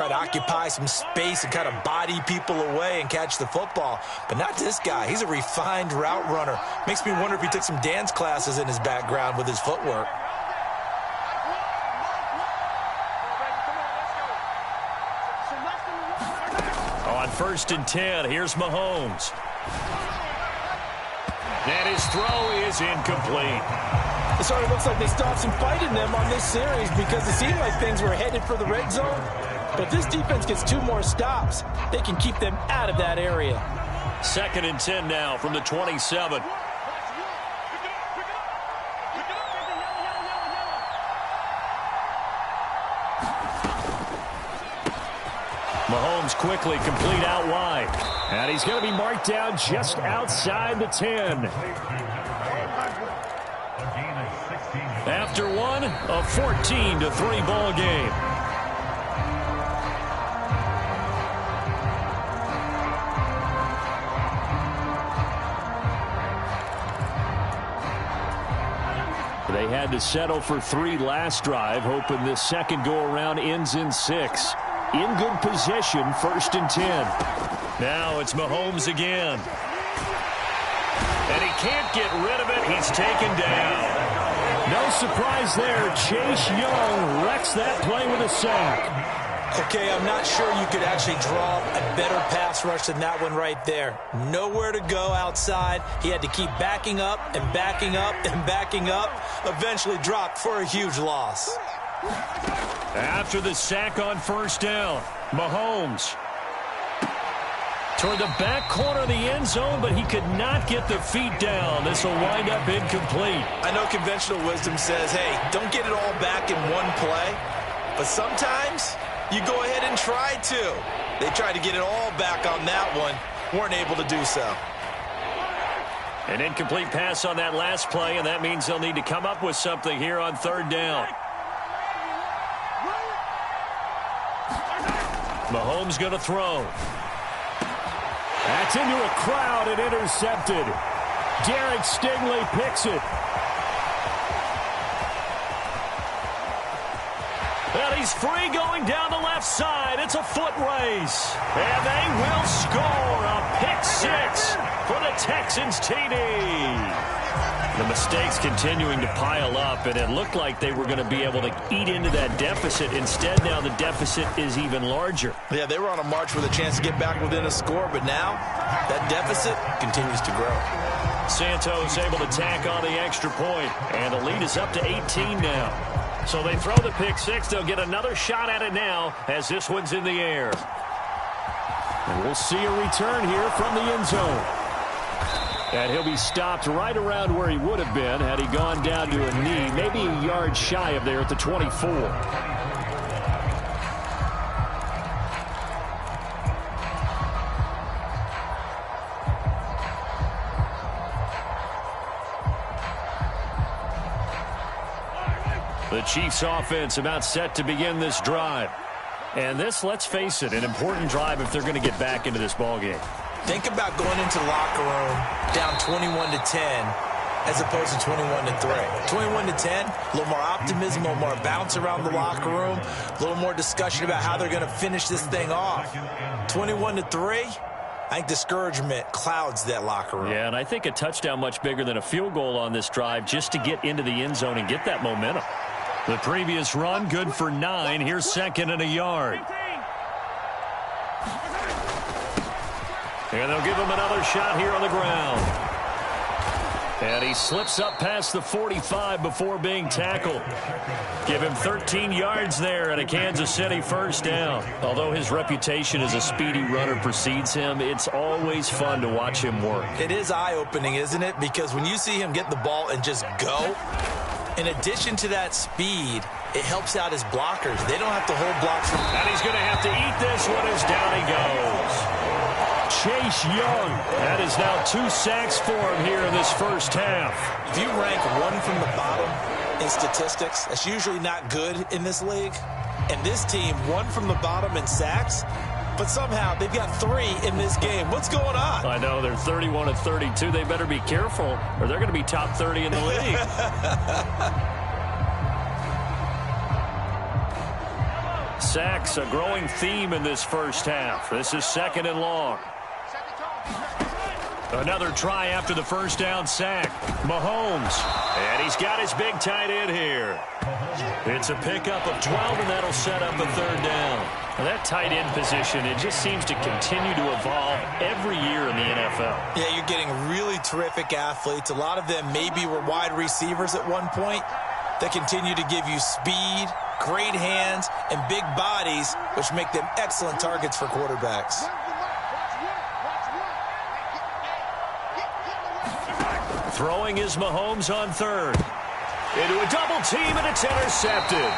Try to occupy some space and kind of body people away and catch the football. But not this guy. He's a refined route runner. Makes me wonder if he took some dance classes in his background with his footwork. On 1st and 10, here's Mahomes. And his throw is incomplete. It sort of looks like they stopped some fight in them on this series because it seemed like things were headed for the red zone. But if this defense gets 2 more stops, they can keep them out of that area. 2nd and 10 now from the 27. Mahomes quickly complete out wide. And he's going to be marked down just outside the 10. After one, a 14-3 ball game. They had to settle for 3 last drive, hoping this second go-around ends in 6. In good position, 1st and 10. Now it's Mahomes again. And he can't get rid of it. He's taken down. No surprise there. Chase Young wrecks that play with a sack. Okay, I'm not sure you could actually draw a better pass rush than that one right there. Nowhere to go outside. He had to keep backing up and backing up and backing up. Eventually dropped for a huge loss. After the sack on 1st down, Mahomes toward the back corner of the end zone, but he could not get the feet down. This will wind up incomplete. I know conventional wisdom says, hey, don't get it all back in one play. But sometimes you go ahead and try to. They tried to get it all back on that one. Weren't able to do so. An incomplete pass on that last play, and that means they'll need to come up with something here on 3rd down. Mahomes going to throw. That's into a crowd and intercepted. Derek Stingley picks it. And he's free going down the left side. It's a foot race. And they will score a pick 6 for the Texans TD. The mistakes continuing to pile up, and it looked like they were going to be able to eat into that deficit. Instead, now the deficit is even larger. Yeah, they were on a march with a chance to get back within a score, but now that deficit continues to grow. Santos able to tack on the extra point, and the lead is up to 18 now. So they throw the pick 6. They'll get another shot at it now as this one's in the air. And we'll see a return here from the end zone. And he'll be stopped right around where he would have been had he gone down to a knee, maybe a yard shy of there at the 24. The Chiefs offense about set to begin this drive. And this, let's face it, an important drive if they're going to get back into this ballgame. Think about going into the locker room down 21-10 as opposed to 21-3. 21-10, a little more optimism, a little more bounce around the locker room, a little more discussion about how they're going to finish this thing off. 21-3, I think discouragement clouds that locker room. Yeah, and I think a touchdown much bigger than a field goal on this drive just to get into the end zone and get that momentum. The previous run, good for 9. Here's 2nd and a yard. And they'll give him another shot here on the ground. And he slips up past the 45 before being tackled. Give him 13 yards there and a Kansas City 1st down. Although his reputation as a speedy runner precedes him, it's always fun to watch him work. It is eye-opening, isn't it? Because when you see him get the ball and just go, in addition to that speed, it helps out his blockers. They don't have to hold blocks. And he's going to have to eat this one as down he goes. Chase Young. That is now 2 sacks for him here in this first half. If you rank one from the bottom in statistics, that's usually not good in this league. And this team, one from the bottom in sacks, but somehow they've got 3 in this game. What's going on? I know, they're 31-32. They better be careful, or they're going to be top 30 in the league. Sacks, a growing theme in this first half. This is 2nd and long. Another try after the first down sack. Mahomes. And he's got his big tight end here. It's a pickup of 12, and that'll set up a 3rd down. Well, that tight end position, it just seems to continue to evolve every year in the NFL. Yeah, you're getting really terrific athletes. A lot of them maybe were wide receivers at one point. They continue to give you speed, great hands, and big bodies, which make them excellent targets for quarterbacks. Throwing is Mahomes on 3rd. Into a double team, and it's intercepted.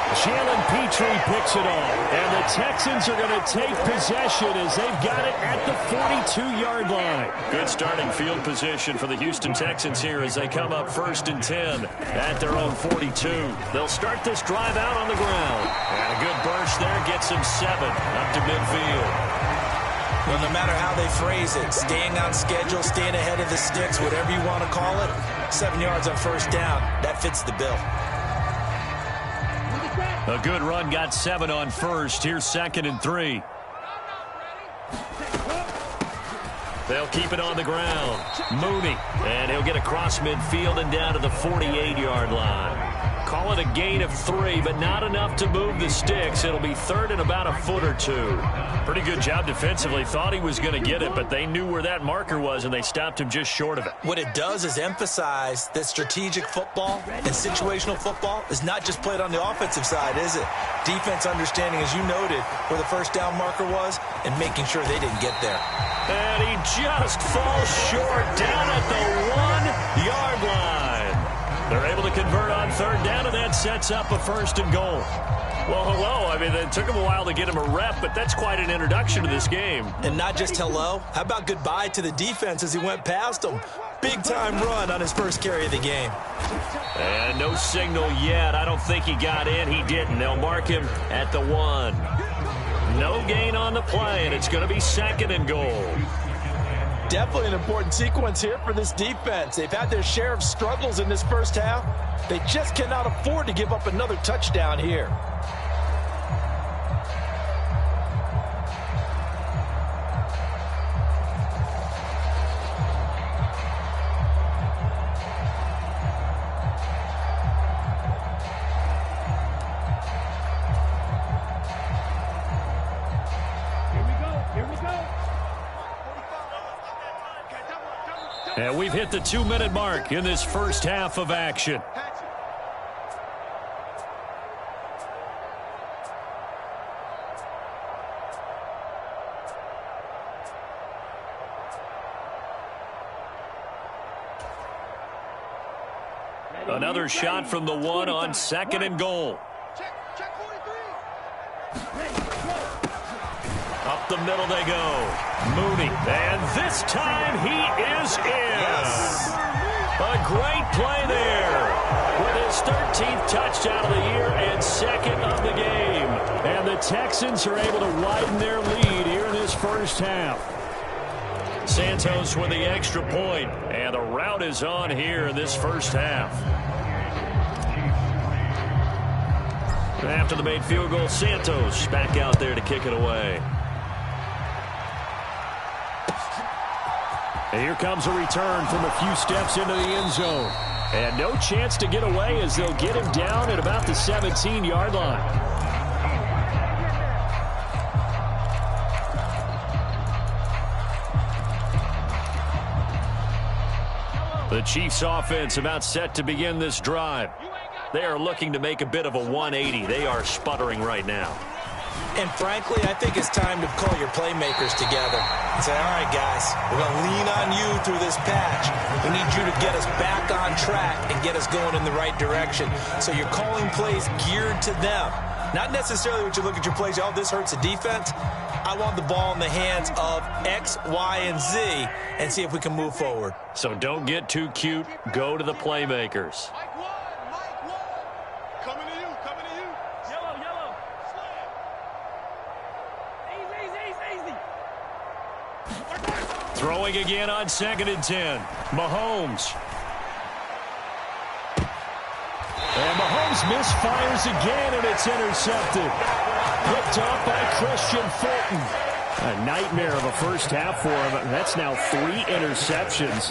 Jalen Petrie picks it off. And the Texans are going to take possession as they've got it at the 42-yard line. Good starting field position for the Houston Texans here as they come up 1st and 10 at their own 42. They'll start this drive out on the ground. And a good burst there gets them 7 up to midfield. Well, no matter how they phrase it, staying on schedule, staying ahead of the sticks, whatever you want to call it, 7 yards on 1st down, that fits the bill. A good run got 7 on 1st. Here's 2nd and 3. They'll keep it on the ground. Mooney, and he'll get across midfield and down to the 48-yard line. Call it a gain of 3, but not enough to move the sticks. It'll be 3rd and about a foot or 2. Pretty good job defensively. Thought he was going to get it, but they knew where that marker was, and they stopped him just short of it. What it does is emphasize that strategic football and situational football is not just played on the offensive side, is it? Defense understanding, as you noted, where the 1st down marker was and making sure they didn't get there. And he just falls short down at the 1-yard line. They're able to convert on 3rd down, and that sets up a 1st and goal. Well, hello. I mean, it took him a while to get him a rep, but that's quite an introduction to this game. And not just hello. How about goodbye to the defense as he went past him? Big-time run on his first carry of the game. And no signal yet. I don't think he got in. He didn't. They'll mark him at the 1. No gain on the play, and it's going to be 2nd and goal. Definitely an important sequence here for this defense. They've had their share of struggles in this first half. They just cannot afford to give up another touchdown here. And we've hit the 2-minute mark in this first half of action. Another shot from the 1 on 2nd and goal. Up the middle they go. Mooney, and this time he is in. Yes. A great play there with his 13th touchdown of the year and 2nd of the game. And the Texans are able to widen their lead here in this first half. Santos with the extra point, and the route is on here in this first half. After the made field goal, Santos back out there to kick it away. And here comes a return from a few steps into the end zone. And no chance to get away as they'll get him down at about the 17-yard line. The Chiefs offense about set to begin this drive. They are looking to make a bit of a 180. They are sputtering right now. And frankly, I think it's time to call your playmakers together and say, all right, guys, we're going to lean on you through this patch. We need you to get us back on track and get us going in the right direction. So you're calling plays geared to them. Not necessarily what you look at your plays, oh, this hurts the defense. I want the ball in the hands of X, Y, and Z and see if we can move forward. So don't get too cute. Go to the playmakers. Throwing again on 2nd and 10. Mahomes. And Mahomes misfires again, and it's intercepted. Picked up by Christian Fulton. A nightmare of a first half for him. That's now 3 interceptions.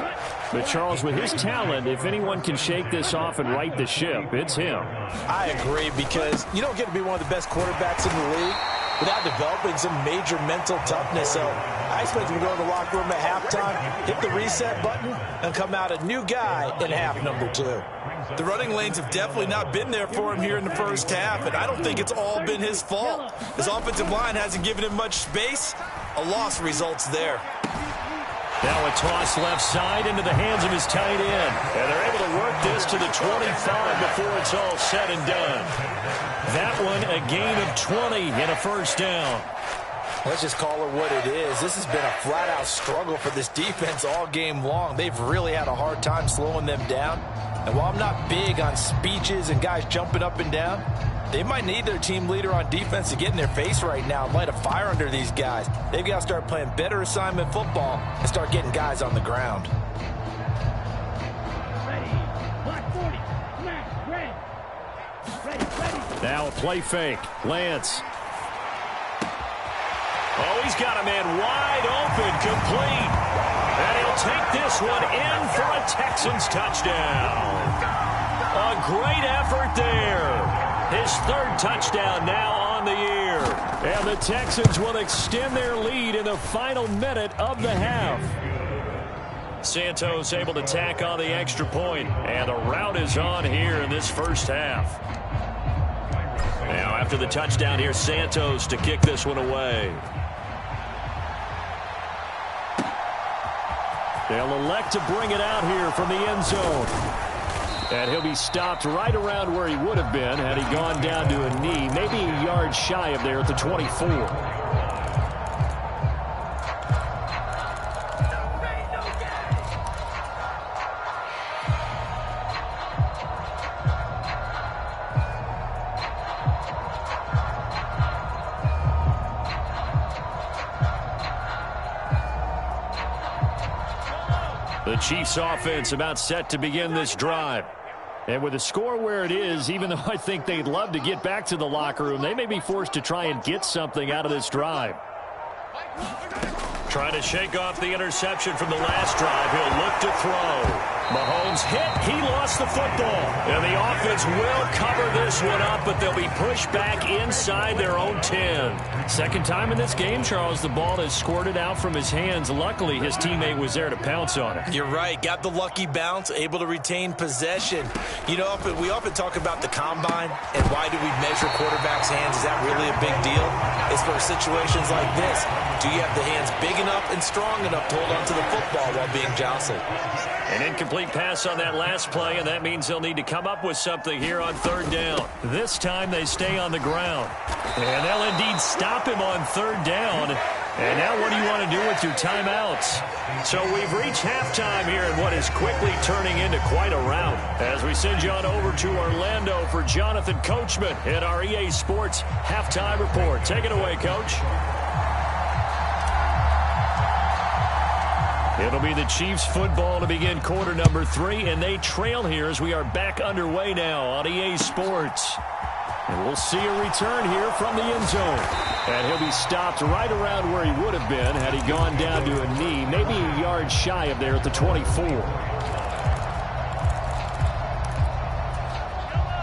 But, Charles, with his talent, if anyone can shake this off and right the ship, it's him. I agree, because you don't get to be one of the best quarterbacks in the league without developing some major mental toughness. So I expect him to go in the locker room at halftime, hit the reset button, and come out a new guy in half number 2. The running lanes have definitely not been there for him here in the first half, and I don't think it's all been his fault. His offensive line hasn't given him much space. A loss results there. Now a toss left side into the hands of his tight end. And they're able to work this to the 25 before it's all said and done. That one a gain of 20 and a first down. Let's just call it what it is. This has been a flat-out struggle for this defense all game long. They've really had a hard time slowing them down. And while I'm not big on speeches and guys jumping up and down, they might need their team leader on defense to get in their face right now and light a fire under these guys. They've got to start playing better assignment football and start getting guys on the ground. Now a play fake. Lance. Oh, he's got a man wide open, complete. And he'll take this one in for a Texans touchdown. A great effort there. His 3rd touchdown now on the year. And the Texans will extend their lead in the final minute of the half. Santos able to tack on the extra point. And the rout is on here in this first half. Now after the touchdown, here's Santos to kick this one away. They'll elect to bring it out here from the end zone. And he'll be stopped right around where he would have been had he gone down to a knee, maybe a yard shy of there at the 24. The Chiefs offense about set to begin this drive. And with the score where it is, even though I think they'd love to get back to the locker room, they may be forced to try and get something out of this drive. Trying to shake off the interception from the last drive. He'll look to throw. Mahomes hit. He lost the football. And the offense will cover this one up, but they'll be pushed back inside their own 10. Second time in this game, Charles, the ball has squirted out from his hands. Luckily, his teammate was there to pounce on it. You're right. Got the lucky bounce, able to retain possession. You know, we often talk about the combine and why do we measure quarterbacks' hands. Is that really a big deal? It's for situations like this. Do you have the hands big enough and strong enough to hold onto the football while being jostled? An incomplete pass on that last play, and that means they'll need to come up with something here on 3rd down. This time they stay on the ground. And they'll indeed stop him on 3rd down. And now what do you want to do with your timeouts? So we've reached halftime here in what is quickly turning into quite a rout. As we send you on over to Orlando for Jonathan Coachman in our EA Sports Halftime Report. Take it away, Coach. It'll be the Chiefs football to begin quarter number 3, and they trail here as we are back underway now on EA Sports. And we'll see a return here from the end zone. And he'll be stopped right around where he would have been had he gone down to a knee, maybe a yard shy of there at the 24.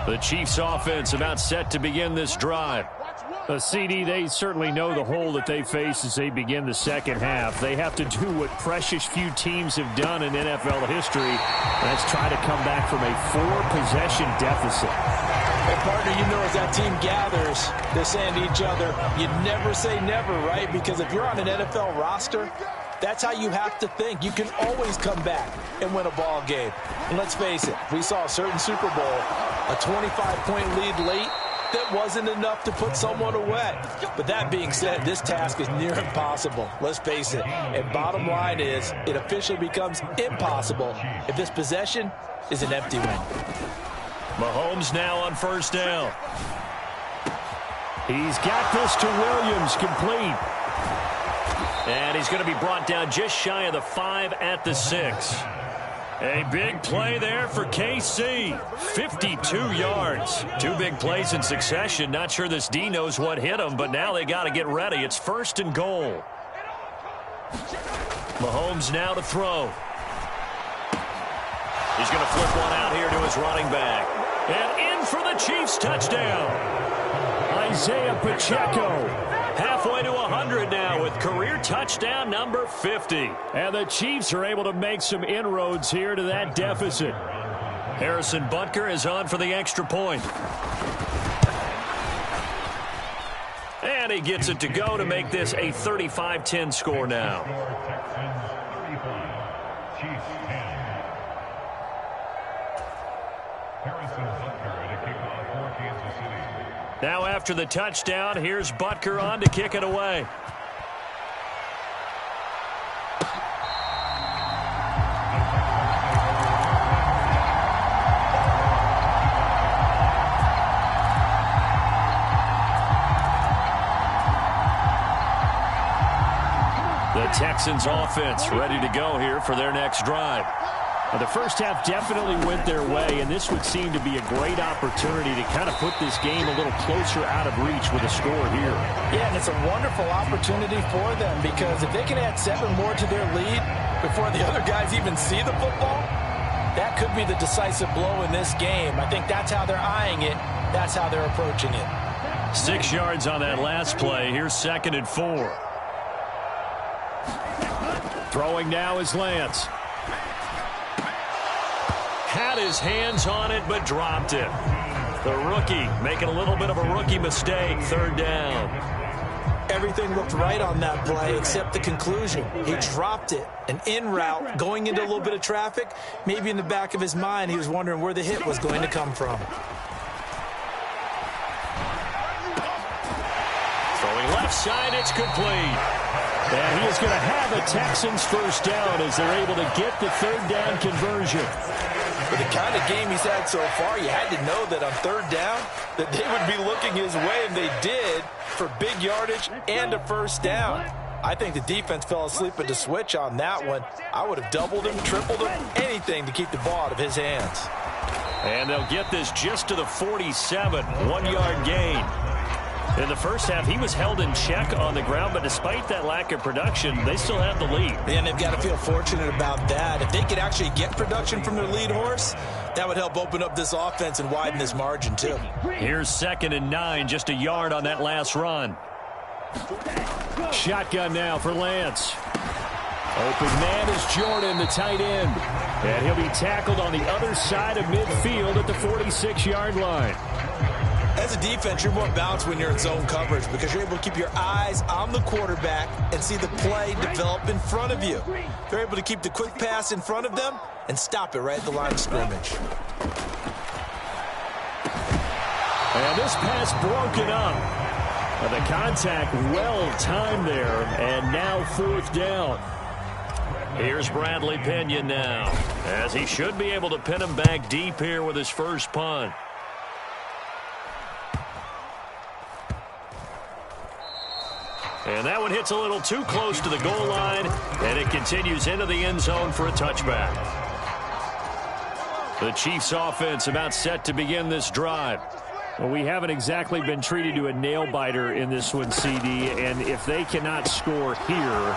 The Chiefs offense about set to begin this drive. CD, they certainly know the hole that they face as they begin the second half. They have to do what precious few teams have done in NFL history. That's try to come back from a 4-possession deficit. Hey, partner, you know as that team gathers, they're saying to each other, you never say never, right? Because if you're on an NFL roster, that's how you have to think. You can always come back and win a ball game. And let's face it, we saw a certain Super Bowl, a 25-point lead late, that wasn't enough to put someone away. But that being said, this task is near impossible. Let's face it. And bottom line is, it officially becomes impossible if this possession is an empty one. Mahomes now on 1st down. He's got this to Williams, complete. And he's going to be brought down just shy of the 5 at the 6. A big play there for KC. 52 yards. 2 big plays in succession. Not sure this D knows what hit him, but now they got to get ready. It's 1st and goal. Mahomes now to throw. He's going to flip one out here to his running back. And in for the Chiefs touchdown. Isaiah Pacheco. Halfway to 100 now with career touchdown number 50. And the Chiefs are able to make some inroads here to that deficit. Harrison Butker is on for the extra point. And he gets it to go to make this a 35-10 score now. Now after the touchdown, here's Butker on to kick it away. The Texans offense ready to go here for their next drive. The first half definitely went their way, and this would seem to be a great opportunity to kind of put this game a little closer out of reach with a score here. Yeah, and it's a wonderful opportunity for them because if they can add 7 more to their lead before the other guys even see the football, that could be the decisive blow in this game. I think that's how they're eyeing it. That's how they're approaching it. 6 yards on that last play. Here's 2nd and 4. Throwing now is Lance. Had his hands on it, but dropped it. The rookie making a little bit of a rookie mistake. 3rd down. Everything looked right on that play except the conclusion. He dropped it. An in route, going into a little bit of traffic. Maybe in the back of his mind, he was wondering where the hit was going to come from. Throwing left side, it's complete. And he is going to have a Texans first down as they're able to get the 3rd down conversion. For the kind of game he's had so far, you had to know that on 3rd down that they would be looking his way, and they did, for big yardage and a first down. I think the defense fell asleep at the switch on that one. I would have doubled him, tripled him, anything to keep the ball out of his hands. And they'll get this just to the 47, 1-yard gain. In the first half, he was held in check on the ground, but despite that lack of production, they still have the lead. And they've got to feel fortunate about that. If they could actually get production from their lead horse, that would help open up this offense and widen this margin, too. Here's 2nd and 9, just a yard on that last run. Shotgun now for Lance. Open man is Jordan, the tight end. And he'll be tackled on the other side of midfield at the 46-yard line. As a defense, you're more balanced when you're in zone coverage because you're able to keep your eyes on the quarterback and see the play develop in front of you. They're able to keep the quick pass in front of them and stop it right at the line of scrimmage. And this pass broken up. The contact well timed there, and now 4th down. Here's Bradley Pinion now, as he should be able to pin him back deep here with his first punt. And that one hits a little too close to the goal line, and it continues into the end zone for a touchback. The Chiefs offense about set to begin this drive. Well, we haven't exactly been treated to a nail-biter in this one, CD, and if they cannot score here,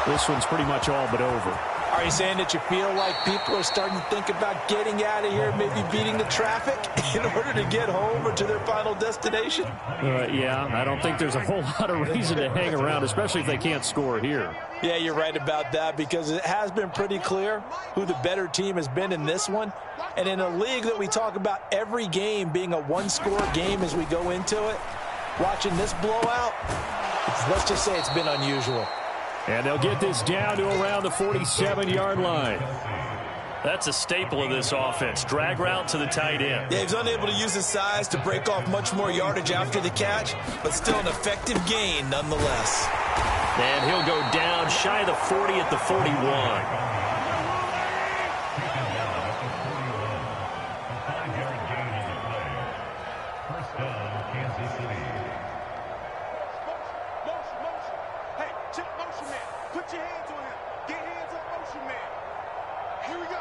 this one's pretty much all but over. Are you saying that you feel like people are starting to think about getting out of here, maybe beating the traffic in order to get home or to their final destination? Yeah, I don't think there's a whole lot of reason to hang around, especially if they can't score here. Yeah, you're right about that because it has been pretty clear who the better team has been in this one. And in a league that we talk about every game being a one-score game as we go into it, watching this blowout, let's just say it's been unusual. And they'll get this down to around the 47-yard line. That's a staple of this offense. Drag route to the tight end. Yeah, he's unable to use his size to break off much more yardage after the catch, but still an effective gain nonetheless. And he'll go down shy of the 40 at the 41. Put your hands on him. Get hands on motion, man. Here we go.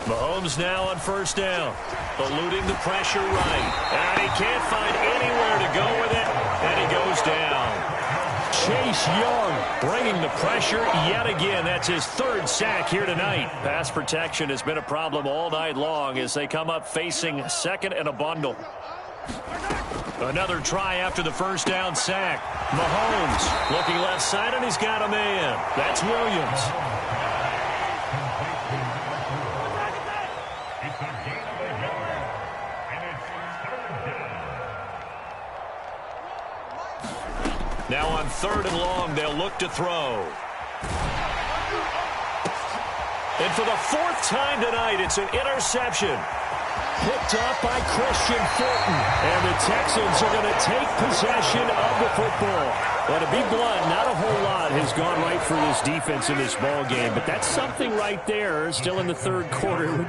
Mahomes now on first down, eluding the pressure right, and he can't find anywhere to go with it, and he goes down. Chase Young bringing the pressure yet again. That's his third sack here tonight. Pass protection has been a problem all night long as they come up facing second and a bundle. Another try after the first down sack. Mahomes looking left side, and he's got a man. That's Williams. Now on third and long, they'll look to throw. And for the fourth time tonight, it's an interception. Picked off by Christian Fulton. And the Texans are going to take possession of the football. Well, to be blunt, not a whole lot has gone right for this defense in this ball game. But that's something right there, still in the third quarter.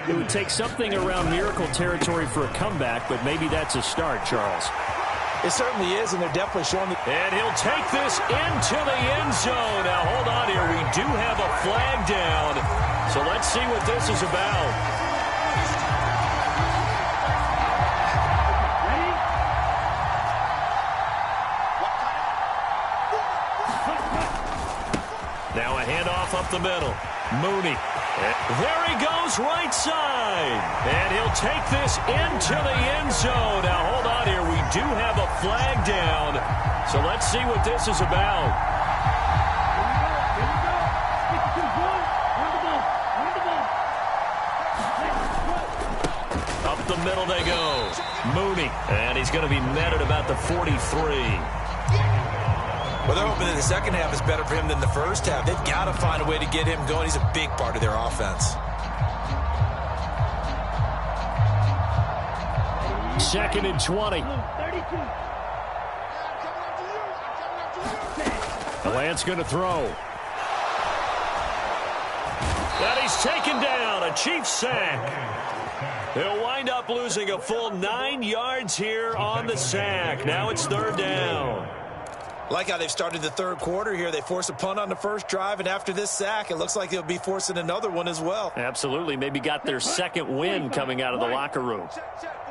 It would take something around miracle territory for a comeback, but maybe that's a start, Charles. It certainly is, and they're definitely showing it. And he'll take this into the end zone. Now, hold on here. We do have a flag down. So let's see what this is about. Now a handoff up the middle. Mooney. There he goes, right side. And he'll take this into the end zone. Now, hold on here. We do have a flag down. So let's see what this is about. Up the middle they go. Mooney. And he's going to be met at about the 43. Well, they're hoping that the second half is better for him than the first half. They've got to find a way to get him going. He's a big part of their offense. Second and 20. Lance going to throw. And he's taken down. A Chiefs sack. They'll wind up losing a full 9 yards here on the sack. Now it's third down. Like how they've started the third quarter here. They force a punt on the first drive, and after this sack, it looks like they'll be forcing another one as well. Absolutely. Maybe got their second win coming out of the locker room.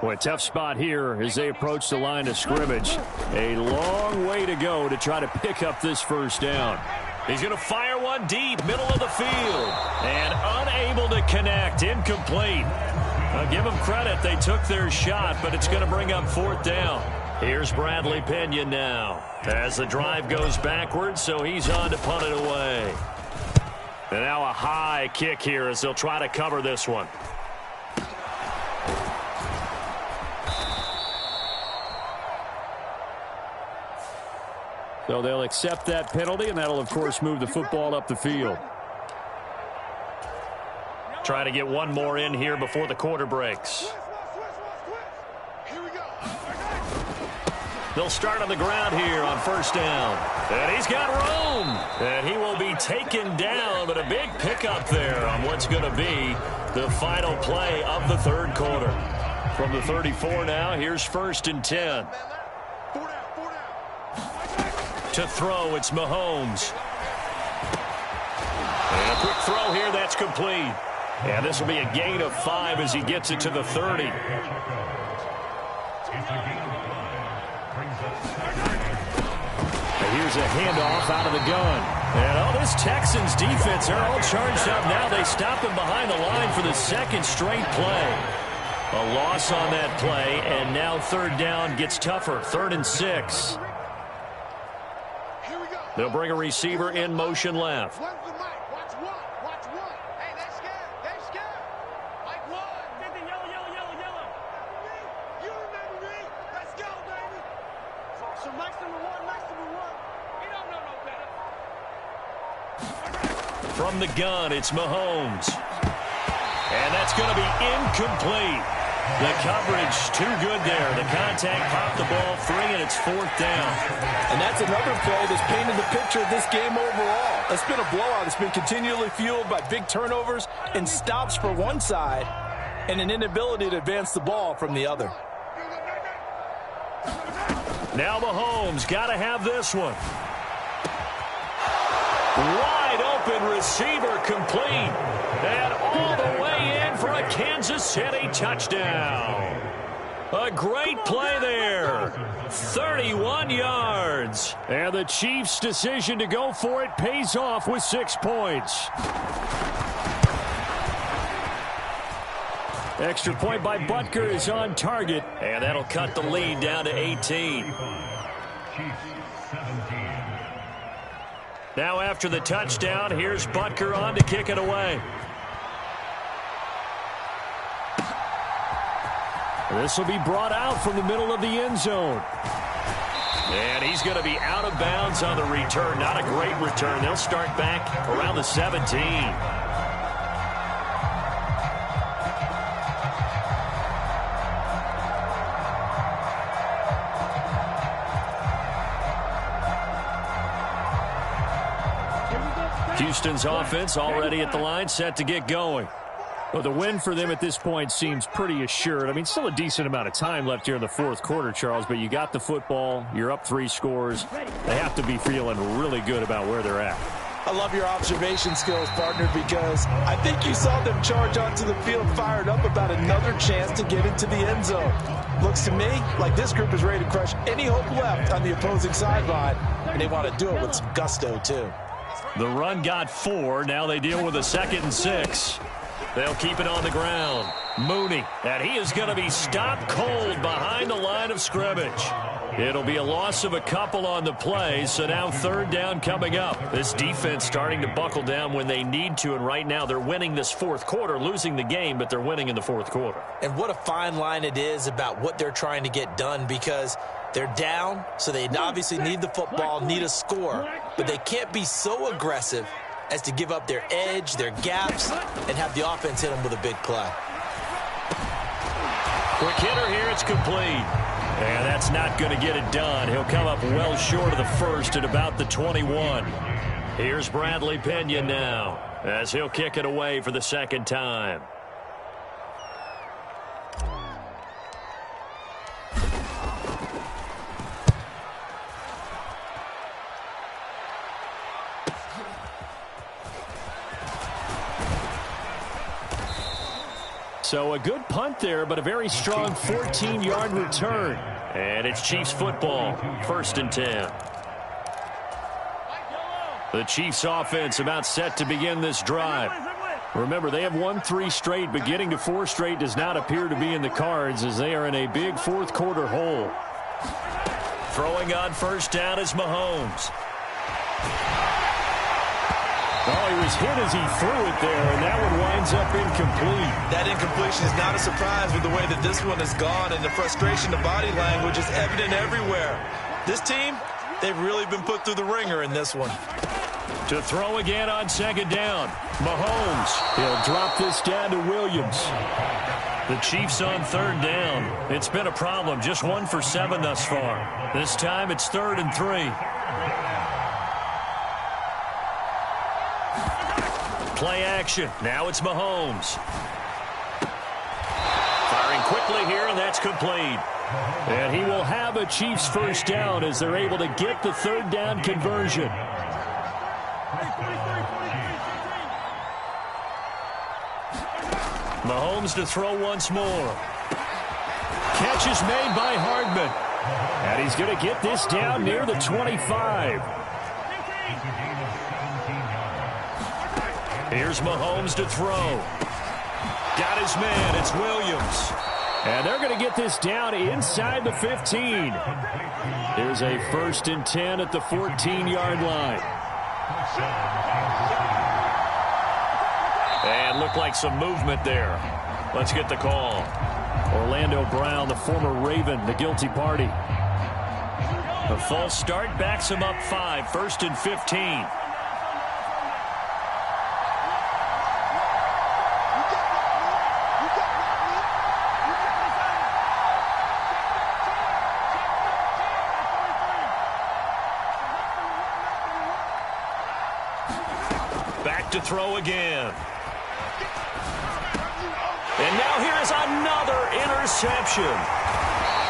Boy, tough spot here as they approach the line of scrimmage. A long way to go to try to pick up this first down. He's going to fire one deep, middle of the field. And unable to connect, incomplete. I'll give them credit. They took their shot, but it's going to bring up fourth down. Here's Bradley Pinion now as the drive goes backwards, so he's on to punt it away. And now a high kick here as they'll try to cover this one. So they'll accept that penalty, and that'll, of course, move the football up the field. Try to get one more in here before the quarter breaks. They'll start on the ground here on first down. And he's got room. And he will be taken down, but a big pickup there on what's going to be the final play of the third quarter. From the 34 now, here's first and 10. To throw, it's Mahomes. And a quick throw here, that's complete. And this will be a gain of 5 as he gets it to the 30. Here's a handoff out of the gun. And this Texans defense, they're all charged up now. They stop him behind the line for the second straight play. A loss on that play, and now third down gets tougher. 3rd and 6. They'll bring a receiver in motion left. From the gun, it's Mahomes. And that's going to be incomplete. The coverage too good there. The contact popped the ball free, and it's 4th down. And that's another play that's painted the picture of this game overall. It's been a blowout. It's been continually fueled by big turnovers and stops for one side and an inability to advance the ball from the other. Now Mahomes got to have this one. Wide open open receiver complete. And all the way in for a Kansas City touchdown. A great play there. 31 yards. And the Chiefs' decision to go for it pays off with 6 points. Extra point by Butker is on target. And that'll cut the lead down to 18. Now after the touchdown, here's Butker on to kick it away. This will be brought out from the middle of the end zone. And he's going to be out of bounds on the return. Not a great return. They'll start back around the 17. Houston's offense already at the line, set to get going. Well, the win for them at this point seems pretty assured. I mean, still a decent amount of time left here in the fourth quarter, Charles, but you got the football. You're up 3 scores. They have to be feeling really good about where they're at. I love your observation skills, partner, because I think you saw them charge onto the field fired up about another chance to get into the end zone. Looks to me like this group is ready to crush any hope left on the opposing sideline, and they want to do it with some gusto, too. The run got 4. Now they deal with a 2nd and 6. They'll keep it on the ground. Mooney, and he is going to be stopped cold behind the line of scrimmage. It'll be a loss of a couple on the play, so now 3rd down coming up. This defense starting to buckle down when they need to, and right now they're winning this fourth quarter, losing the game, but they're winning in the fourth quarter. And what a fine line it is about what they're trying to get done, because they're down, so they obviously need the football, need a score, but they can't be so aggressive as to give up their edge, their gaps, and have the offense hit them with a big play. Quick hitter here, it's complete. And that's not going to get it done. He'll come up well short of the first at about the 21. Here's Bradley Pena now as he'll kick it away for the 2nd time. So a good punt there, but a very strong 14-yard return. And it's Chiefs football, 1st and 10. The Chiefs offense about set to begin this drive. Remember, they have won 3 straight, but getting to 4 straight does not appear to be in the cards as they are in a big fourth quarter hole. Throwing on 1st down is Mahomes. Oh, he was hit as he threw it there, and that one winds up incomplete. That incompletion is not a surprise with the way that this one has gone, and the frustration, the body language is evident everywhere. This team, they've really been put through the ringer in this one. To throw again on 2nd down, Mahomes. He'll drop this down to Williams. The Chiefs on 3rd down. It's been a problem, just 1 for 7 thus far. This time it's 3rd and 3. Play action. Now it's Mahomes. Firing quickly here, and that's complete. And he will have a Chiefs 1st down as they're able to get the 3rd down conversion. Mahomes to throw once more. Catch is made by Hardman. And he's going to get this down near the 25. Here's Mahomes to throw. Got his man. It's Williams. And they're going to get this down inside the 15. There's a 1st and 10 at the 14-yard line. And looked like some movement there. Let's get the call. Orlando Brown, the former Raven, the guilty party. The false start backs him up 5. 1st and 15. To throw again. And now here's another interception.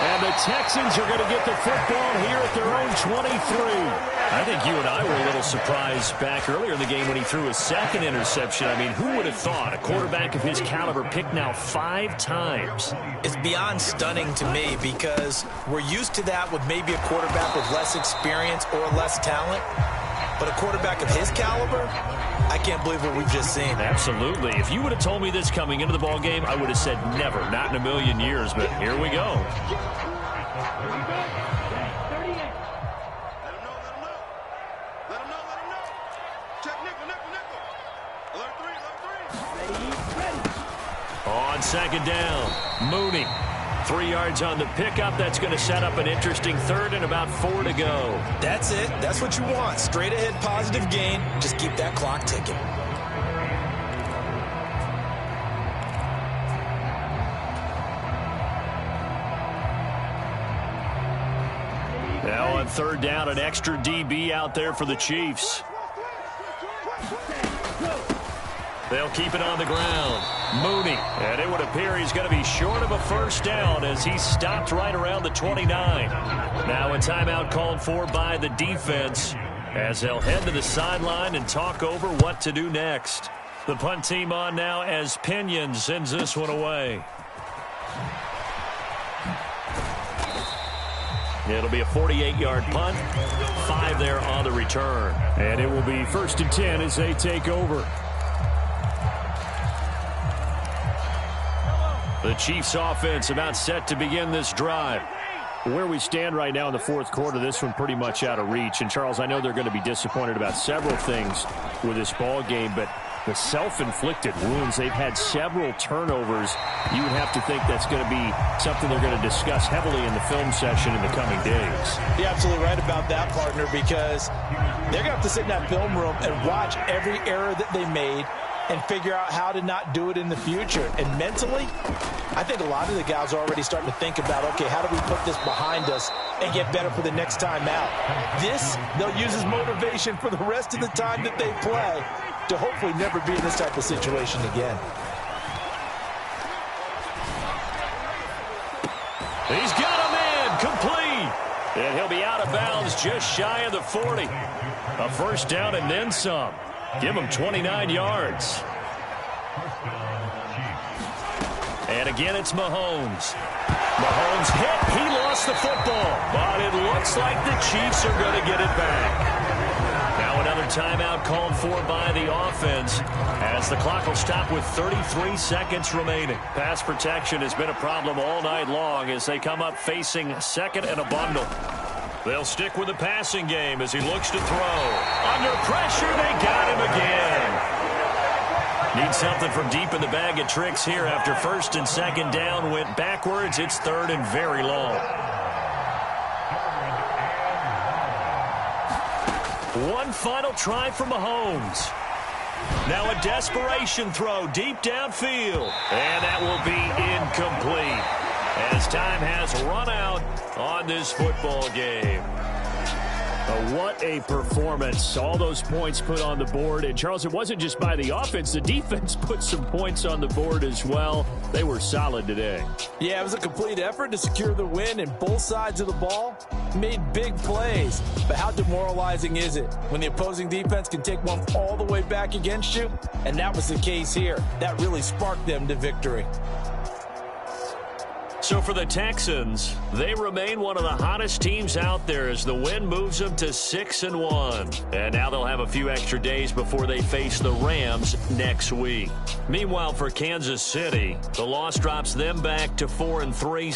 And the Texans are going to get the football here at their own 23. I think you and I were a little surprised back earlier in the game when he threw his second interception. I mean, who would have thought a quarterback of his caliber picked now 5 times? It's beyond stunning to me because we're used to that with maybe a quarterback with less experience or less talent. But a quarterback of his caliber, I can't believe what we've just seen. Absolutely. If you would have told me this coming into the ball game, I would have said never, not in a million years. But here we go. On second down, Mooney. 3 yards on the pickup. That's going to set up an interesting third and about 4 to go. That's it. That's what you want. Straight ahead positive gain. Just keep that clock ticking. Now on third down, an extra DB out there for the Chiefs. They'll keep it on the ground. Mooney. And it would appear he's going to be short of a first down as he stopped right around the 29. Now a timeout called for by the defense as they'll head to the sideline and talk over what to do next. The punt team on now as Pinion sends this one away. It'll be a 48-yard punt. 5 there on the return. And it will be 1st and 10 as they take over. The Chiefs offense about set to begin this drive. Where we stand right now in the fourth quarter, this one pretty much out of reach. And, Charles, I know they're going to be disappointed about several things with this ball game, but the self-inflicted wounds, they've had several turnovers. You would have to think that's going to be something they're going to discuss heavily in the film session in the coming days. You're absolutely right about that, partner, because they're going to have to sit in that film room and watch every error that they made and figure out how to not do it in the future. And mentally, I think a lot of the guys are already starting to think about, okay, how do we put this behind us and get better for the next time out? This, they'll use as motivation for the rest of the time that they play to hopefully never be in this type of situation again. He's got a man complete. And he'll be out of bounds just shy of the 40. A first down and then some. Give him 29 yards. And again, it's Mahomes. Mahomes hit. He lost the football. But it looks like the Chiefs are going to get it back. Now another timeout called for by the offense as the clock will stop with 33 seconds remaining. Pass protection has been a problem all night long as they come up facing second and a bundle. They'll stick with the passing game as he looks to throw. Under pressure, they got him again. Need something from deep in the bag of tricks here after first and second down went backwards. It's third and very long. One final try from Mahomes. Now a desperation throw deep downfield. And that will be incomplete as time has run out on this football game. What a performance. All those points put on the board. And, Charles, it wasn't just by the offense. The defense put some points on the board as well. They were solid today. Yeah, it was a complete effort to secure the win, and both sides of the ball made big plays. But how demoralizing is it when the opposing defense can take one all the way back against you? And that was the case here. That really sparked them to victory. So for the Texans, they remain one of the hottest teams out there as the win moves them to 6-1. And now they'll have a few extra days before they face the Rams next week. Meanwhile, for Kansas City, the loss drops them back to 4-3.